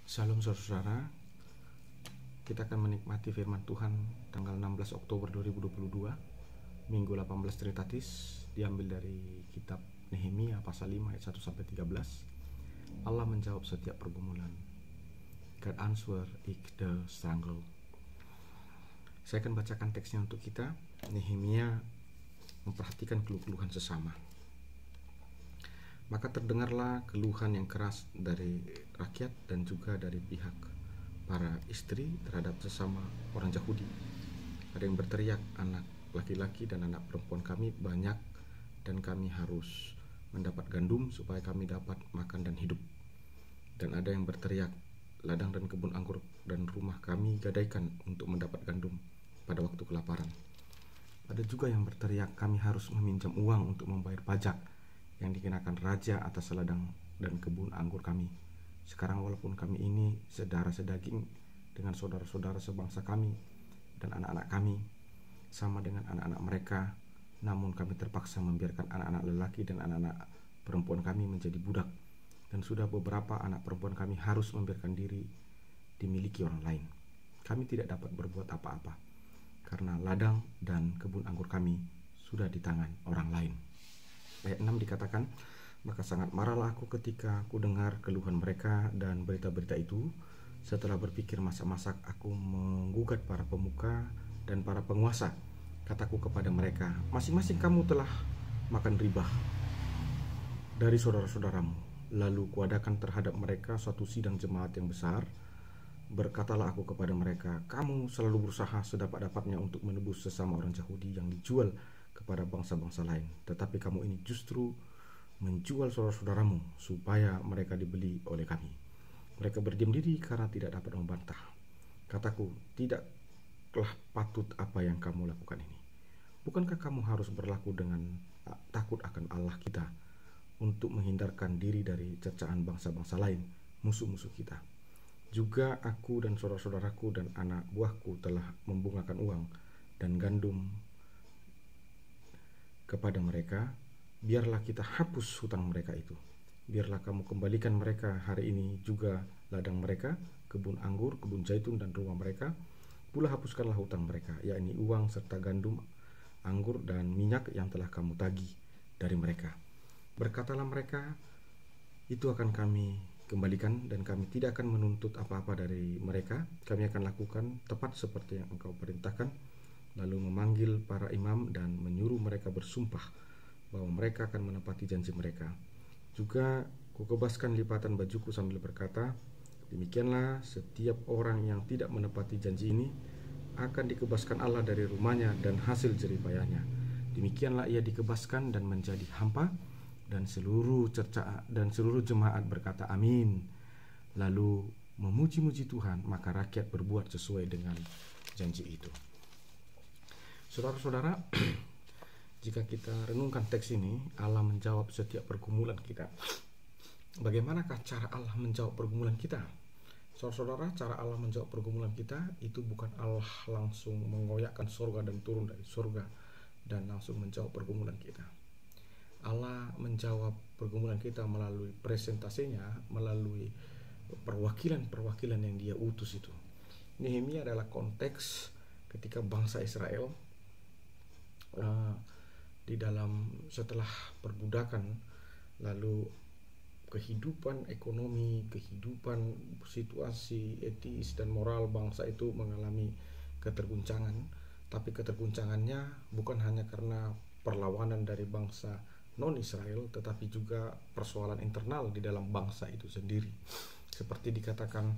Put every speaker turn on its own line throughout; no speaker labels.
Salam saudara, kita akan menikmati firman Tuhan tanggal 16 Oktober 2022, Minggu 18 Trinitatis, diambil dari kitab Nehemia pasal 5 ayat 1-13. Allah menjawab setiap pergumulan. God answer each the struggle. Saya akan bacakan teksnya untuk kita. Nehemia memperhatikan keluh-keluhan sesama. Maka terdengarlah keluhan yang keras dari rakyat dan juga dari pihak para istri terhadap sesama orang Yahudi. Ada yang berteriak, anak laki-laki dan anak perempuan kami banyak dan kami harus mendapat gandum supaya kami dapat makan dan hidup. Dan ada yang berteriak, ladang dan kebun anggur dan rumah kami gadaikan untuk mendapat gandum pada waktu kelaparan. Ada juga yang berteriak, kami harus meminjam uang untuk membayar pajak yang dikenakan raja atas ladang dan kebun anggur kami. Sekarang walaupun kami ini saudara sedaging dengan saudara-saudara sebangsa kami dan anak-anak kami sama dengan anak-anak mereka, namun kami terpaksa membiarkan anak-anak lelaki dan anak-anak perempuan kami menjadi budak, dan sudah beberapa anak perempuan kami harus membiarkan diri dimiliki orang lain. Kami tidak dapat berbuat apa-apa karena ladang dan kebun anggur kami sudah di tangan orang lain. Ayat 6 dikatakan, maka sangat marahlah aku ketika aku dengar keluhan mereka dan berita-berita itu. Setelah berpikir masak-masak, aku menggugat para pemuka dan para penguasa. Kataku kepada mereka, masing-masing kamu telah makan riba dari saudara-saudaramu. Lalu kuadakan terhadap mereka suatu sidang jemaat yang besar. Berkatalah aku kepada mereka, kamu selalu berusaha sedapat-dapatnya untuk menebus sesama orang Yahudi yang dijual kepada bangsa-bangsa lain, tetapi kamu ini justru menjual saudara-saudaramu supaya mereka dibeli oleh kami. Mereka berdiam diri karena tidak dapat membantah. Kataku, tidaklah patut apa yang kamu lakukan ini. Bukankah kamu harus berlaku dengan takut akan Allah kita untuk menghindarkan diri dari cercaan bangsa-bangsa lain, musuh-musuh kita? Juga aku dan saudara-saudaraku dan anak buahku telah membungakan uang dan gandum kepada mereka. Biarlah kita hapus hutang mereka itu. Biarlah kamu kembalikan mereka hari ini juga ladang mereka, kebun anggur, kebun zaitun dan rumah mereka. Pula hapuskanlah hutang mereka, yakni uang serta gandum, anggur dan minyak yang telah kamu tagih dari mereka. Berkatalah mereka, itu akan kami kembalikan dan kami tidak akan menuntut apa-apa dari mereka. Kami akan lakukan tepat seperti yang engkau perintahkan. Lalu memanggil para imam dan menyuruh mereka bersumpah bahwa mereka akan menepati janji mereka. Juga kukebaskan lipatan bajuku sambil berkata, demikianlah setiap orang yang tidak menepati janji ini akan dikebaskan Allah dari rumahnya dan hasil jerih payahnya. Demikianlah ia dikebaskan dan menjadi hampa, dan seluruh jemaat berkata amin. Lalu memuji-muji Tuhan, maka rakyat berbuat sesuai dengan janji itu. Saudara-saudara, jika kita renungkan teks ini, Allah menjawab setiap pergumulan kita. Bagaimanakah cara Allah menjawab pergumulan kita? Saudara-saudara, cara Allah menjawab pergumulan kita itu bukan Allah langsung mengoyakkan surga dan turun dari surga dan langsung menjawab pergumulan kita. Allah menjawab pergumulan kita melalui presentasinya, melalui perwakilan-perwakilan yang dia utus itu. Nehemia adalah konteks ketika bangsa Israel di dalam setelah perbudakan, lalu kehidupan ekonomi, kehidupan situasi etis dan moral bangsa itu mengalami keterguncangan. Tapi keterguncangannya bukan hanya karena perlawanan dari bangsa non-Israel, tetapi juga persoalan internal di dalam bangsa itu sendiri. Seperti dikatakan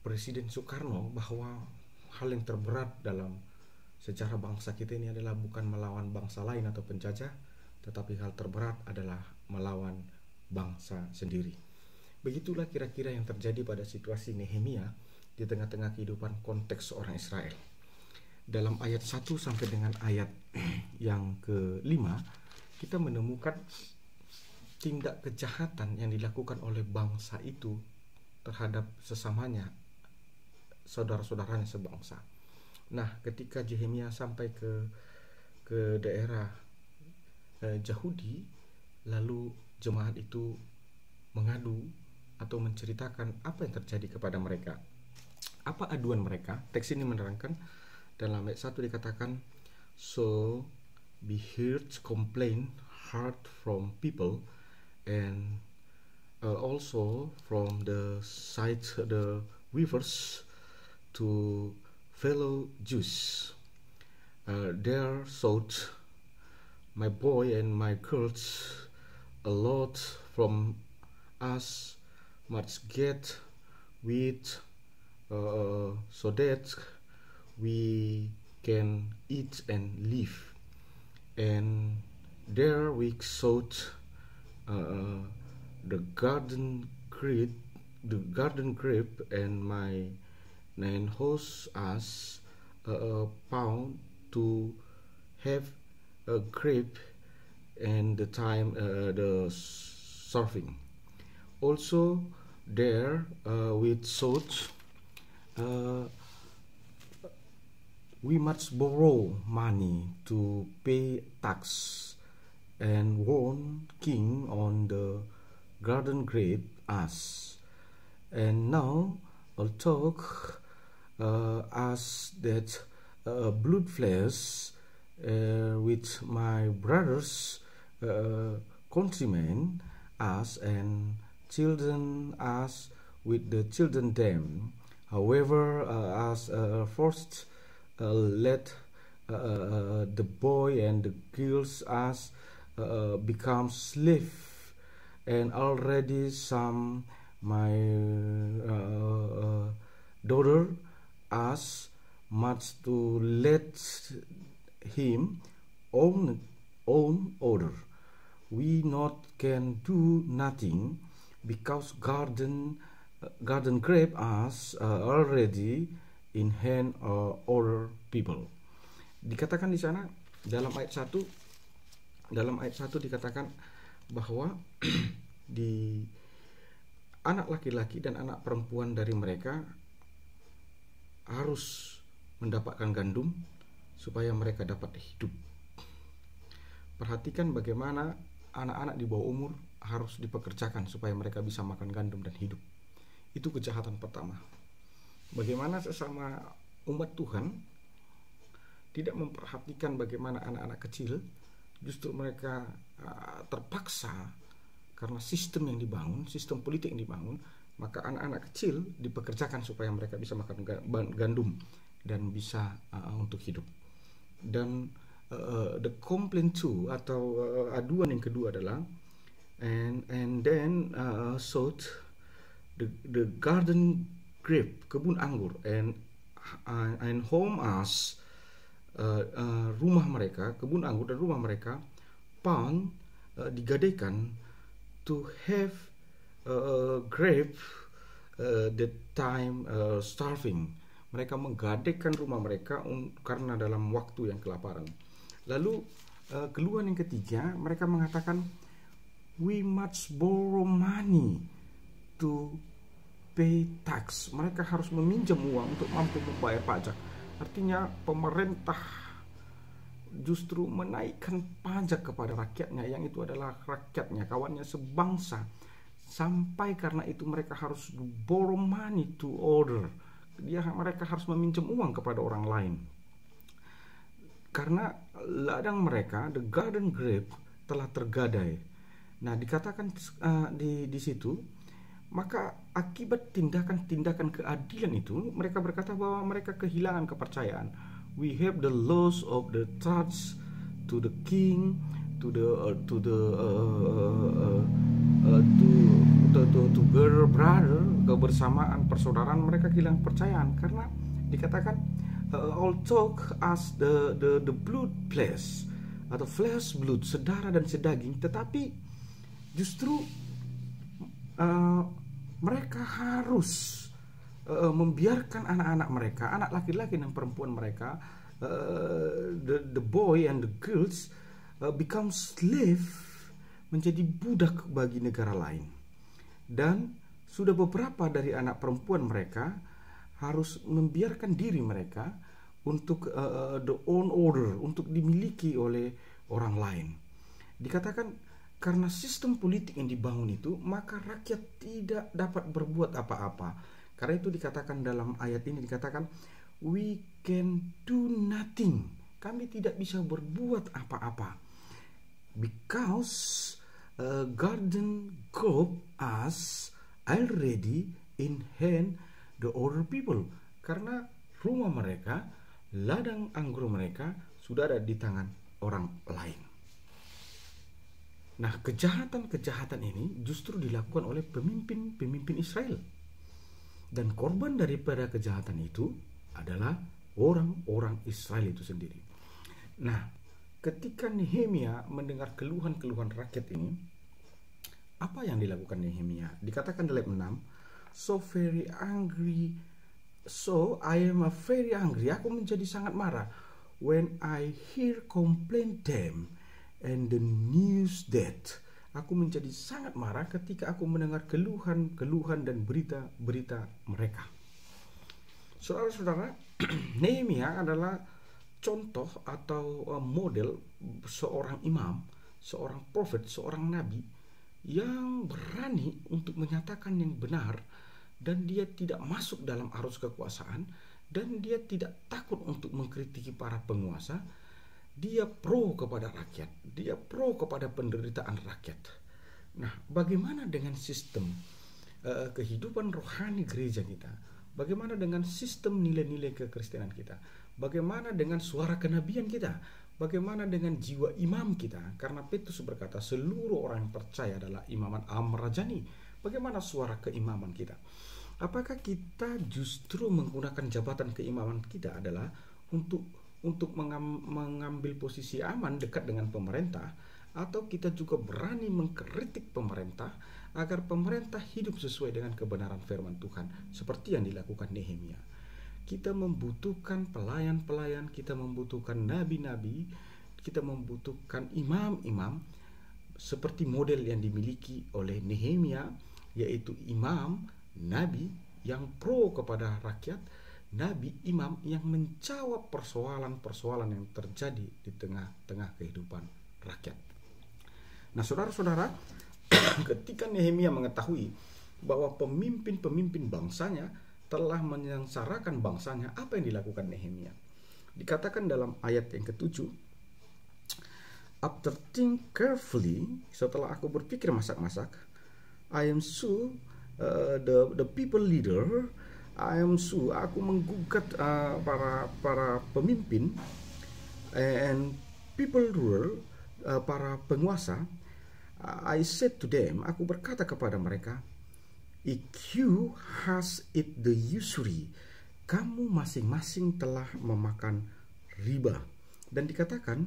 Presiden Soekarno bahwa hal yang terberat dalam sejarah bangsa kita ini adalah bukan melawan bangsa lain atau penjajah, tetapi hal terberat adalah melawan bangsa sendiri. Begitulah kira-kira yang terjadi pada situasi Nehemia di tengah-tengah kehidupan konteks orang Israel. Dalam ayat 1 sampai dengan ayat yang ke-5, kita menemukan tindak kejahatan yang dilakukan oleh bangsa itu terhadap sesamanya, saudara-saudaranya sebangsa. Nah, ketika Nehemia sampai ke daerah Yahudi, lalu jemaat itu mengadu atau menceritakan apa yang terjadi kepada mereka. Apa aduan mereka? Teks ini menerangkan dalam ayat 1 dikatakan, so be heard complaint heard from people and also from the side the rivers to fellow Jews. There sought my boy and my girls a lot from us must get with so that we can eat and live. And there we sought the garden grape and my nine hosts us pound to have a grape and the time the surfing. Also there we sought we must borrow money to pay tax and warn king on the garden grape us. And now I'll talk as that blood flesh with my brothers countrymen us and children us with the children them. However, as first let the boy and the girls as become slave, and already some my daughter as much to let him own order. We not can do nothing because garden grape us already in hand other people. Dikatakan di sana dalam ayat 1 dikatakan bahwa di anak laki-laki dan anak perempuan dari mereka harus mendapatkan gandum supaya mereka dapat hidup. Perhatikan bagaimana anak-anak di bawah umur harus dipekerjakan supaya mereka bisa makan gandum dan hidup. Itu kejahatan pertama. Bagaimana sesama umat Tuhan tidak memperhatikan bagaimana anak-anak kecil, justru mereka terpaksa karena sistem yang dibangun, sistem politik yang dibangun, maka anak-anak kecil dipekerjakan supaya mereka bisa makan gandum dan bisa untuk hidup. Dan the complaint two atau aduan yang kedua adalah and then sought the garden grape, kebun anggur, and home as rumah mereka, kebun anggur dan rumah mereka pound digadaikan to have grape the time starving. Mereka menggadaikan rumah mereka karena dalam waktu yang kelaparan. Lalu keluhan yang ketiga, mereka mengatakan we must borrow money to pay tax. Mereka harus meminjam uang untuk mampu membayar pajak. Artinya pemerintah justru menaikkan pajak kepada rakyatnya, yang itu adalah rakyatnya, kawannya sebangsa. Sampai karena itu mereka harus borrow money to order. Mereka harus meminjam uang kepada orang lain. Karena ladang mereka, the garden grape, telah tergadai. Nah, dikatakan di situ, maka akibat tindakan-tindakan keadilan itu, mereka berkata bahwa mereka kehilangan kepercayaan. We have the loss of the trust to the king, to brother, kebersamaan persaudaraan. Mereka kehilangan kepercayaan karena dikatakan all talk as the blood flesh atau flesh blood, sedara dan sedaging, tetapi justru mereka harus membiarkan anak-anak mereka, anak laki-laki dan perempuan mereka, the boy and the girls become slave, menjadi budak bagi negara lain. Dan sudah beberapa dari anak perempuan mereka harus membiarkan diri mereka untuk the own order, untuk dimiliki oleh orang lain. Dikatakan karena sistem politik yang dibangun itu, maka rakyat tidak dapat berbuat apa-apa. Karena itu dikatakan dalam ayat ini, dikatakan we can do nothing. Kami tidak bisa berbuat apa-apa. Because garden gave us already in hand the other people. Karena rumah mereka, ladang anggur mereka sudah ada di tangan orang lain. Nah, kejahatan-kejahatan ini justru dilakukan oleh pemimpin Israel. Dan korban daripada kejahatan itu adalah orang-orang Israel itu sendiri. Nah, ketika Nehemia mendengar keluhan-keluhan rakyat ini, apa yang dilakukan Nehemia? Dikatakan dalam 6, so I am very angry. Aku menjadi sangat marah when I hear complain them and the news that. Aku menjadi sangat marah ketika aku mendengar keluhan dan berita mereka. Saudara-saudara, Nehemia adalah contoh atau model seorang imam, seorang prophet, seorang nabi yang berani untuk menyatakan yang benar, dan dia tidak masuk dalam arus kekuasaan, dan dia tidak takut untuk mengkritiki para penguasa. Dia pro kepada rakyat, dia pro kepada penderitaan rakyat. Nah, bagaimana dengan sistem kehidupan rohani gereja kita? Bagaimana dengan sistem nilai-nilai kekristenan kita? Bagaimana dengan suara kenabian kita? Bagaimana dengan jiwa imam kita? Karena Petrus berkata seluruh orang yang percaya adalah imaman amrajani. Bagaimana suara keimaman kita? Apakah kita justru menggunakan jabatan keimaman kita adalah untuk mengambil posisi aman dekat dengan pemerintah, atau kita juga berani mengkritik pemerintah agar pemerintah hidup sesuai dengan kebenaran firman Tuhan seperti yang dilakukan Nehemia? Kita membutuhkan pelayan-pelayan, kita membutuhkan nabi-nabi, kita membutuhkan imam-imam seperti model yang dimiliki oleh Nehemia, yaitu imam, nabi yang pro kepada rakyat, nabi imam yang menjawab persoalan-persoalan yang terjadi di tengah-tengah kehidupan rakyat. Nah, saudara-saudara, ketika Nehemia mengetahui bahwa pemimpin-pemimpin bangsanya telah menyengsarakan bangsanya, apa yang dilakukan Nehemia? Dikatakan dalam ayat yang ke-7, after think carefully, setelah aku berpikir masak-masak, I am so the people leader, aku menggugat para pemimpin and people ruler, para penguasa. I said to them, aku berkata kepada mereka, EQ has it the usury. Kamu masing-masing telah memakan riba. Dan dikatakan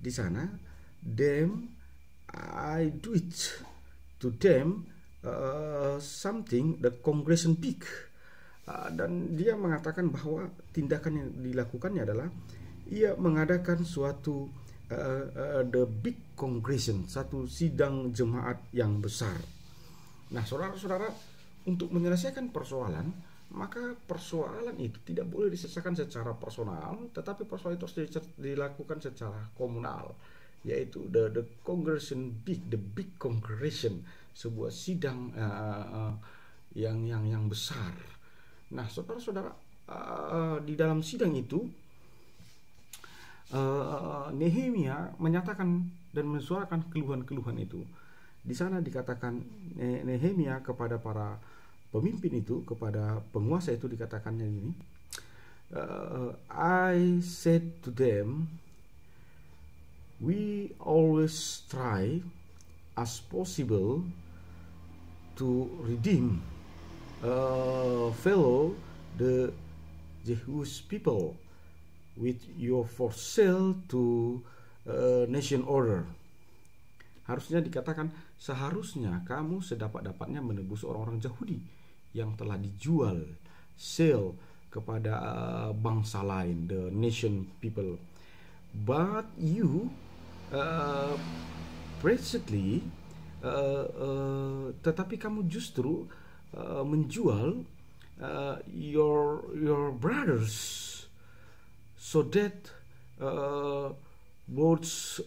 di sana, them I do it to them something the congregation big. Dan dia mengatakan bahwa tindakan yang dilakukannya adalah ia mengadakan suatu the big congregation, satu sidang jemaat yang besar. Nah, saudara-saudara, untuk menyelesaikan persoalan, maka persoalan itu tidak boleh diselesaikan secara personal, tetapi persoalan itu harus dilakukan secara komunal, yaitu the congregation big, the big congregation, sebuah sidang yang besar. Nah, saudara-saudara, di dalam sidang itu Nehemia menyatakan dan mensuarakan keluhan-keluhan itu. Di sana dikatakan Nehemia kepada para pemimpin itu, kepada penguasa itu, dikatakannya ini, I said to them, we always try as possible to redeem fellow the Jewish people with your for sale to nation order. Harusnya dikatakan, seharusnya kamu sedapat-dapatnya menebus orang-orang Yahudi yang telah dijual, sale kepada bangsa lain, the nation people. But you presently tetapi kamu justru menjual your brothers, so that both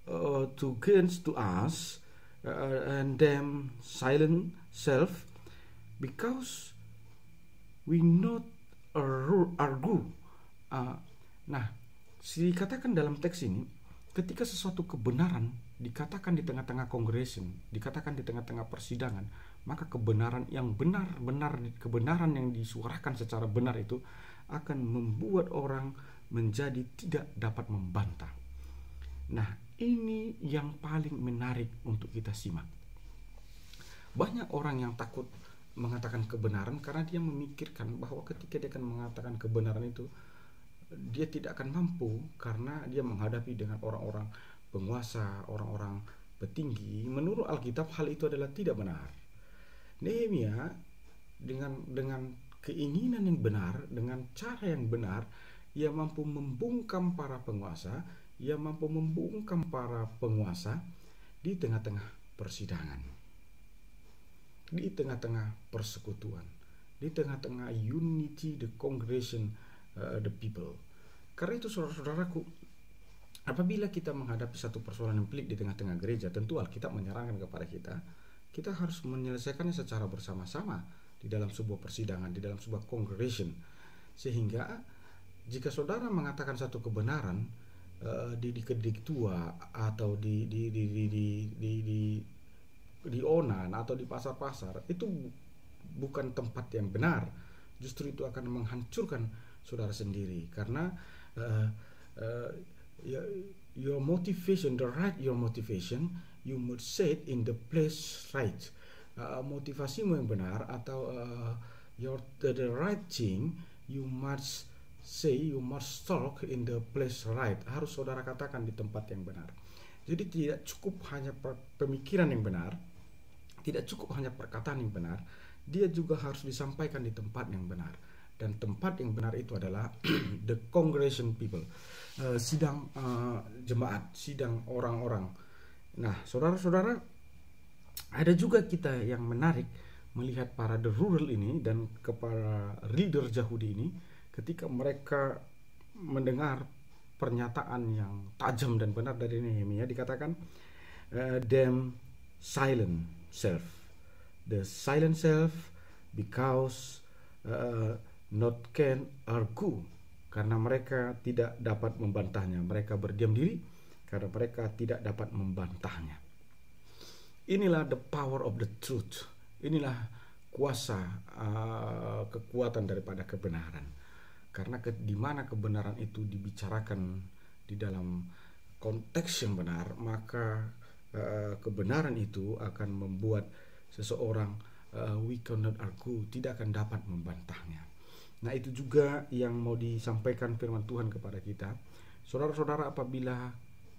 to gains to us, and them silent self, because we not argue. Nah, dikatakan dalam teks ini, ketika sesuatu kebenaran dikatakan di tengah-tengah congregation, dikatakan di tengah-tengah persidangan, maka kebenaran yang benar-benar, kebenaran yang disuarakan secara benar itu akan membuat orang menjadi tidak dapat membantah. Nah, ini yang paling menarik untuk kita simak. Banyak orang yang takut mengatakan kebenaran karena dia memikirkan bahwa ketika dia akan mengatakan kebenaran itu, dia tidak akan mampu karena dia menghadapi dengan orang-orang penguasa, orang-orang petinggi. Menurut Alkitab hal itu adalah tidak benar. Nehemia dengan keinginan yang benar, dengan cara yang benar, ia mampu membungkam para penguasa, ia mampu membungkam para penguasa di tengah-tengah persidangan, di tengah-tengah persekutuan, di tengah-tengah unity the congregation, the people. Karena itu saudara-saudaraku, apabila kita menghadapi satu persoalan yang pelik di tengah-tengah gereja, tentu Alkitab menyarankan kepada kita harus menyelesaikannya secara bersama-sama di dalam sebuah persidangan, di dalam sebuah congregation. Sehingga jika saudara mengatakan satu kebenaran di kediktua atau di onan atau di pasar-pasar, itu bukan tempat yang benar. Justru itu akan menghancurkan saudara sendiri, karena your motivation, your motivation, you must say it in the place right. Motivasimu yang benar atau the right thing, you must say, you must talk in the place right. Harus saudara katakan di tempat yang benar. Jadi tidak cukup hanya pemikiran yang benar, tidak cukup hanya perkataan yang benar, dia juga harus disampaikan di tempat yang benar. Dan tempat yang benar itu adalah the congregation people, sidang jemaat, sidang orang-orang. Nah, saudara-saudara, ada juga kita yang menarik melihat para the rural ini dan kepada leader Yahudi ini, ketika mereka mendengar pernyataan yang tajam dan benar dari Nehemia, dikatakan them silent self, the silent self, because not can argue, karena mereka tidak dapat membantahnya. Mereka berdiam diri karena mereka tidak dapat membantahnya. Inilah the power of the truth. Inilah kuasa, kekuatan daripada kebenaran. Karena di mana kebenaran itu dibicarakan di dalam konteks yang benar, maka kebenaran itu akan membuat seseorang we cannot argue, tidak akan dapat membantahnya. Nah, itu juga yang mau disampaikan firman Tuhan kepada kita. Saudara-saudara, apabila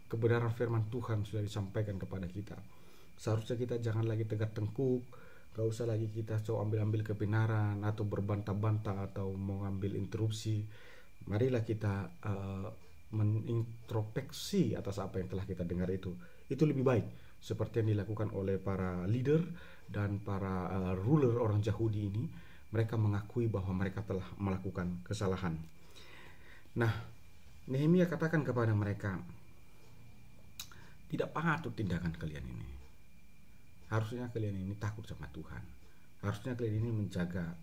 kebenaran firman Tuhan sudah disampaikan kepada kita, seharusnya kita jangan lagi tegak tengkuk, gak usah lagi kita coba ambil-ambil kebenaran atau berbantah-bantah atau mau ambil interupsi. Marilah kita menintrospeksi atas apa yang telah kita dengar itu. Itu lebih baik, seperti yang dilakukan oleh para leader dan para ruler orang Yahudi ini. Mereka mengakui bahwa mereka telah melakukan kesalahan. Nah, Nehemia katakan kepada mereka, tidak patut tindakan kalian ini. Harusnya kalian ini takut sama Tuhan. Harusnya kalian ini menjaga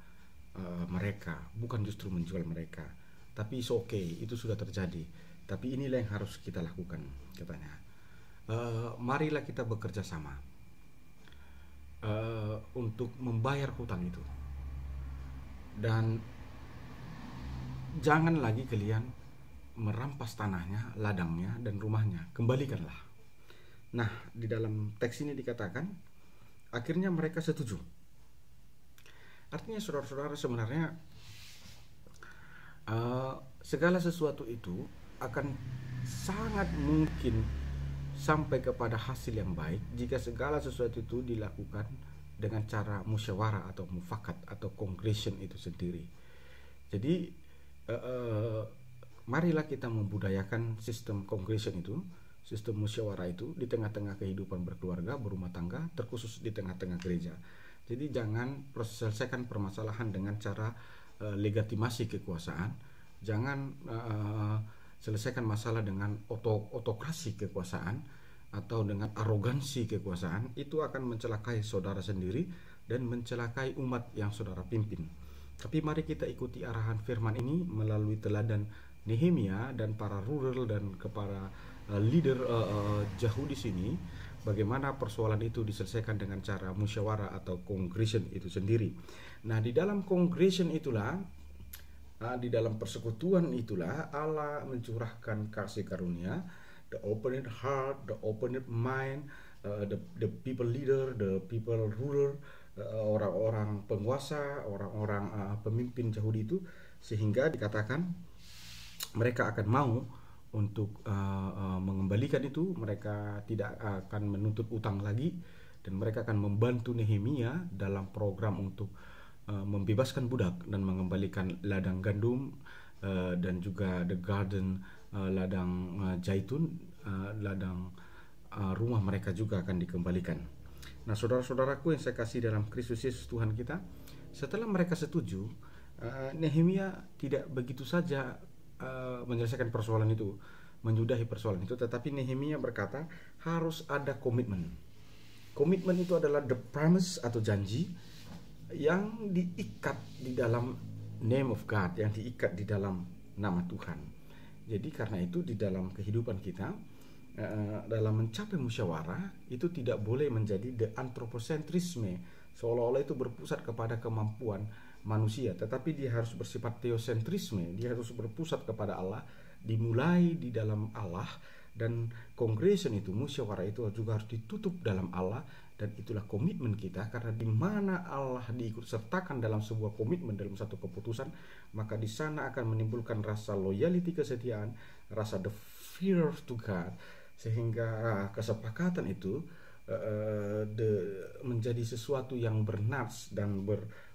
mereka, bukan justru menjual mereka. Tapi it's okay, itu sudah terjadi. Tapi inilah yang harus kita lakukan, katanya. Marilah kita bekerja sama untuk membayar hutang itu. Dan jangan lagi kalian merampas tanahnya, ladangnya, dan rumahnya. Kembalikanlah. Nah, di dalam teks ini dikatakan akhirnya mereka setuju. Artinya saudara-saudara, sebenarnya segala sesuatu itu akan sangat mungkin sampai kepada hasil yang baik jika segala sesuatu itu dilakukan dengan cara musyawarah atau mufakat atau congregation itu sendiri. Jadi marilah kita membudayakan sistem congregation itu, sistem musyawarah itu di tengah-tengah kehidupan berkeluarga, berumah tangga, terkhusus di tengah-tengah gereja. Jadi jangan selesaikan permasalahan dengan cara legitimasi kekuasaan. Jangan selesaikan masalah dengan otokrasi kekuasaan. atau dengan arogansi kekuasaan, itu akan mencelakai saudara sendiri dan mencelakai umat yang saudara pimpin. Tapi mari kita ikuti arahan firman ini melalui teladan Nehemia dan para ruler dan kepada leader Yahudi sini, bagaimana persoalan itu diselesaikan dengan cara musyawarah atau congregation itu sendiri. Nah, di dalam congregation itulah, di dalam persekutuan itulah Allah mencurahkan kasih karunia, the opened heart, the opened mind, the people leader, the people ruler, orang-orang penguasa, orang-orang pemimpin Yahudi itu, sehingga dikatakan mereka akan mau untuk mengembalikan itu. Mereka tidak akan menuntut utang lagi, dan mereka akan membantu Nehemia dalam program untuk membebaskan budak dan mengembalikan ladang gandum dan juga the garden, ladang zaitun, ladang rumah mereka juga akan dikembalikan. Nah, saudara-saudaraku yang saya kasih dalam Kristus Yesus Tuhan kita, setelah mereka setuju, Nehemia tidak begitu saja menyelesaikan persoalan itu, menyudahi persoalan itu, tetapi Nehemia berkata harus ada komitmen. Komitmen itu adalah the promise atau janji yang diikat di dalam name of God, yang diikat di dalam nama Tuhan. Jadi karena itu di dalam kehidupan kita, dalam mencapai musyawarah itu tidak boleh menjadi the anthropocentrisme, seolah-olah itu berpusat kepada kemampuan manusia, tetapi dia harus bersifat teosentrisme, dia harus berpusat kepada Allah, dimulai di dalam Allah. Dan congregation itu, musyawarah itu juga harus ditutup dalam Allah, dan itulah komitmen kita. Karena di mana Allah diikut sertakan dalam sebuah komitmen, dalam satu keputusan, maka di sana akan menimbulkan rasa loyalty, kesetiaan, rasa the fear to God, sehingga kesepakatan itu menjadi sesuatu yang bernafs dan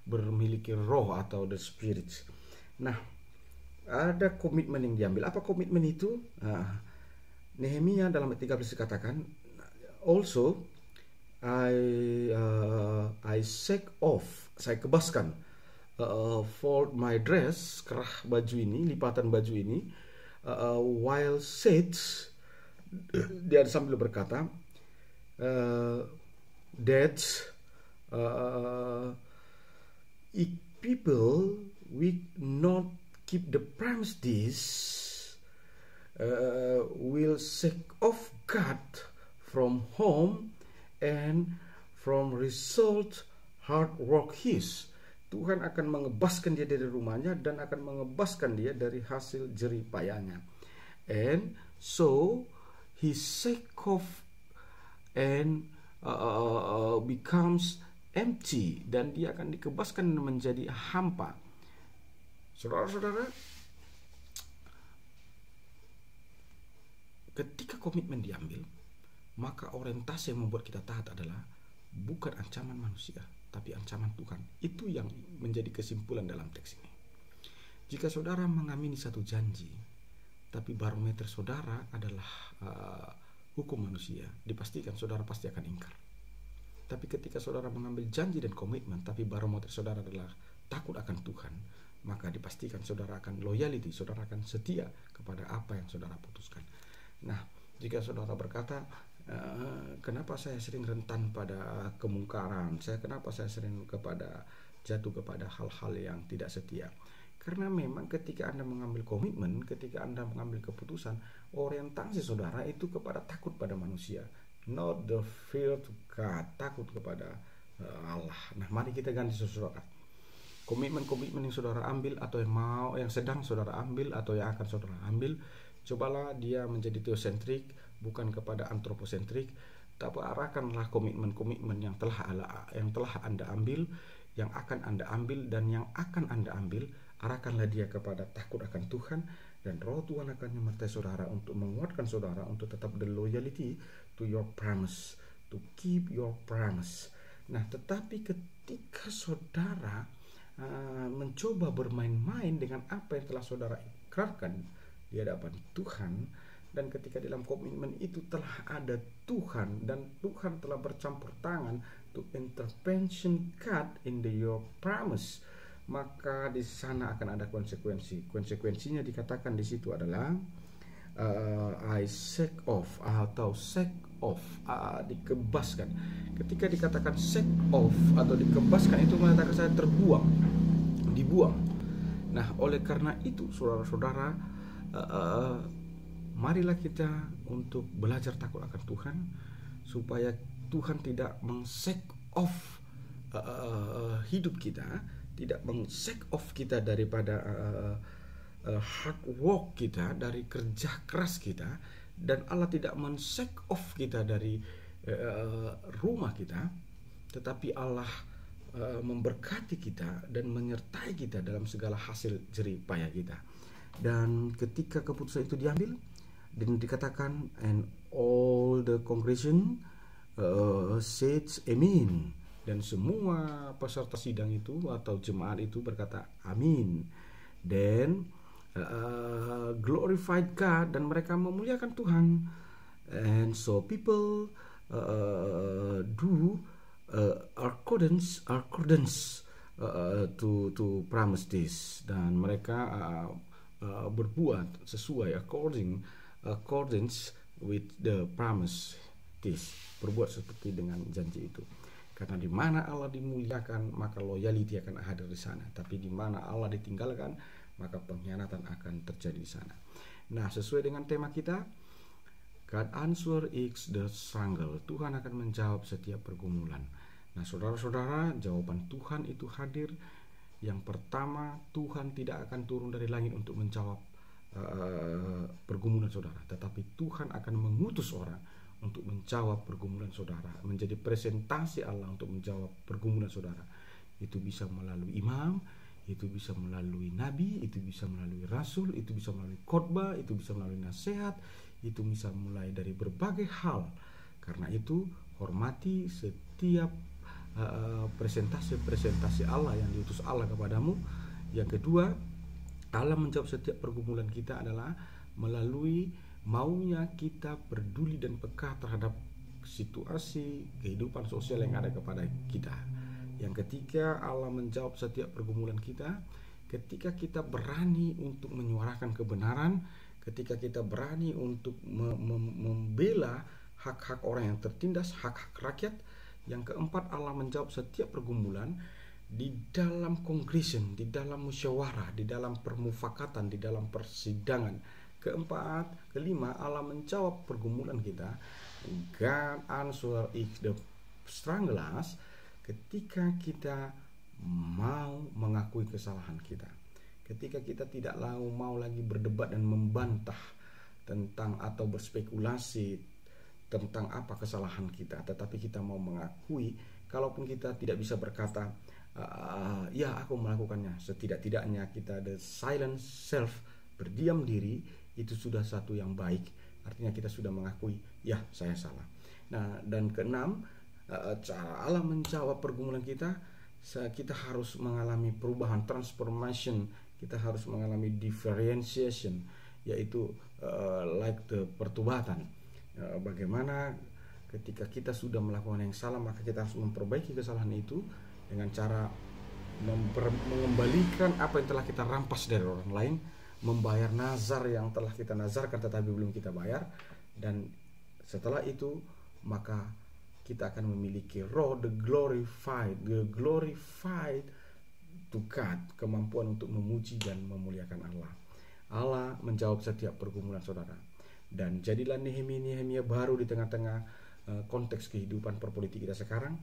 bermiliki roh atau the spirit. Nah, ada komitmen yang diambil. Apa komitmen itu? Nehemia dalam ayat 13 dikatakan, also I shake off, saya kebaskan, fold my dress, kerah baju ini, lipatan baju ini, while said, dia sambil berkata that if people will not keep the promise, this will shake off God from home and from result hard work his. Tuhan akan mengebaskan dia dari rumahnya dan akan mengebaskan dia dari hasil jerih payahnya. And so he shake off and becomes empty, dan dia akan dikebaskan menjadi hampa. Saudara-saudara, ketika komitmen diambil, maka orientasi yang membuat kita taat adalah bukan ancaman manusia, tapi ancaman Tuhan. Itu yang menjadi kesimpulan dalam teks ini. Jika saudara mengamini satu janji, tapi barometer saudara adalah hukum manusia, dipastikan saudara pasti akan ingkar. Tapi ketika saudara mengambil janji dan komitmen, tapi barometer saudara adalah takut akan Tuhan, maka dipastikan saudara akan loyalty, saudara akan setia kepada apa yang saudara putuskan. Nah, jika saudara berkata, kenapa saya sering rentan pada kemungkaran, kenapa saya sering jatuh kepada hal-hal yang tidak setia? Karena memang ketika Anda mengambil komitmen, ketika Anda mengambil keputusan, orientasi saudara itu kepada takut pada manusia, not the fear to God, takut kepada Allah. Nah, mari kita ganti saudara. Komitmen-komitmen yang saudara ambil, atau yang sedang saudara ambil, atau yang akan saudara ambil, cobalah dia menjadi teosentrik, bukan kepada antroposentrik. Tapi arahkanlah komitmen-komitmen yang telah Anda ambil, yang akan Anda ambil, dan yang akan Anda ambil. Arahkanlah dia kepada takut akan Tuhan, dan Roh Tuhan akan menyertai saudara untuk menguatkan saudara untuk tetap the loyalty to your promise, to keep your promise. Nah, tetapi ketika saudara mencoba bermain-main dengan apa yang telah saudara ikrarkan di hadapan Tuhan, dan ketika dalam komitmen itu telah ada Tuhan, dan Tuhan telah bercampur tangan to intervention God in your promise, maka di sana akan ada konsekuensi. Konsekuensinya dikatakan di situ adalah I shake off atau shake off, dikebaskan. Ketika dikatakan shake off atau dikebaskan, itu mengatakan saya terbuang, dibuang. Nah, oleh karena itu saudara-saudara, marilah kita untuk belajar takut akan Tuhan, supaya Tuhan tidak meng-shake off hidup kita, tidak meng-shake off kita daripada hard work kita, dari kerja keras kita, dan Allah tidak men-shake off kita dari rumah kita, tetapi Allah memberkati kita dan menyertai kita dalam segala hasil jerih payah kita. Dan ketika keputusan itu diambil dan dikatakan, and all the congregation said amin, dan semua peserta sidang itu atau jemaat itu berkata amin, then glorified God, dan mereka memuliakan Tuhan. And so people do accordance to promise this, dan mereka berbuat sesuai accordance with the promise this, berbuat seperti dengan janji itu. Karena di mana Allah dimuliakan, maka loyalty akan hadir di sana. Tapi di mana Allah ditinggalkan, maka pengkhianatan akan terjadi di sana. Nah, sesuai dengan tema kita, God answer is the struggle. Tuhan akan menjawab setiap pergumulan. Nah, saudara-saudara, jawaban Tuhan itu hadir. Yang pertama, Tuhan tidak akan turun dari langit untuk menjawab pergumulan saudara, tetapi Tuhan akan mengutus orang untuk menjawab pergumulan saudara, menjadi presentasi Allah untuk menjawab pergumulan saudara. Itu bisa melalui imam, itu bisa melalui nabi, itu bisa melalui rasul, itu bisa melalui khotbah, itu bisa melalui nasihat, itu bisa mulai dari berbagai hal. Karena itu hormati setiap presentasi Allah yang diutus Allah kepadamu. Yang kedua, Allah menjawab setiap pergumulan kita adalah melalui maunya kita peduli dan peka terhadap situasi kehidupan sosial yang ada kepada kita. Yang ketiga, Allah menjawab setiap pergumulan kita ketika kita berani untuk menyuarakan kebenaran, ketika kita berani untuk membela hak-hak orang yang tertindas, hak-hak rakyat. Yang keempat, Allah menjawab setiap pergumulan di dalam congregation, di dalam musyawarah, di dalam permufakatan, di dalam persidangan. Kelima, Allah menjawab pergumulan kita. God answer is the strugglers ketika kita mau mengakui kesalahan kita. Ketika kita tidak mau lagi berdebat dan membantah tentang atau berspekulasi tentang apa kesalahan kita, tetapi kita mau mengakui. Kalaupun kita tidak bisa berkata, ya aku melakukannya, setidak-tidaknya kita ada silent self, berdiam diri, itu sudah satu yang baik. Artinya kita sudah mengakui, ya saya salah. Nah, dan keenam, cara Allah menjawab pergumulan kita, kita harus mengalami perubahan, transformation, kita harus mengalami differentiation, yaitu like the pertobatan. Bagaimana ketika kita sudah melakukan yang salah, maka kita harus memperbaiki kesalahan itu dengan cara mengembalikan apa yang telah kita rampas dari orang lain, membayar nazar yang telah kita nazarkan tetapi belum kita bayar, dan setelah itu maka kita akan memiliki roh the glorified to God, kemampuan untuk memuji dan memuliakan Allah. Allah menjawab setiap pergumulan saudara. Dan jadilah Nehemia baru di tengah-tengah konteks kehidupan perpolitik kita sekarang.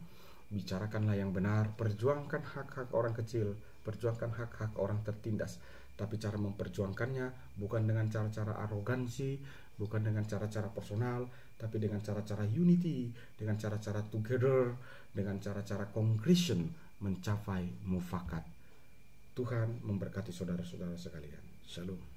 Bicarakanlah yang benar, perjuangkan hak-hak orang kecil, perjuangkan hak-hak orang tertindas. Tapi cara memperjuangkannya bukan dengan cara-cara arogansi, bukan dengan cara-cara personal, tapi dengan cara-cara unity, dengan cara-cara together, dengan cara-cara congregation mencapai mufakat. Tuhan memberkati saudara-saudara sekalian. Shalom.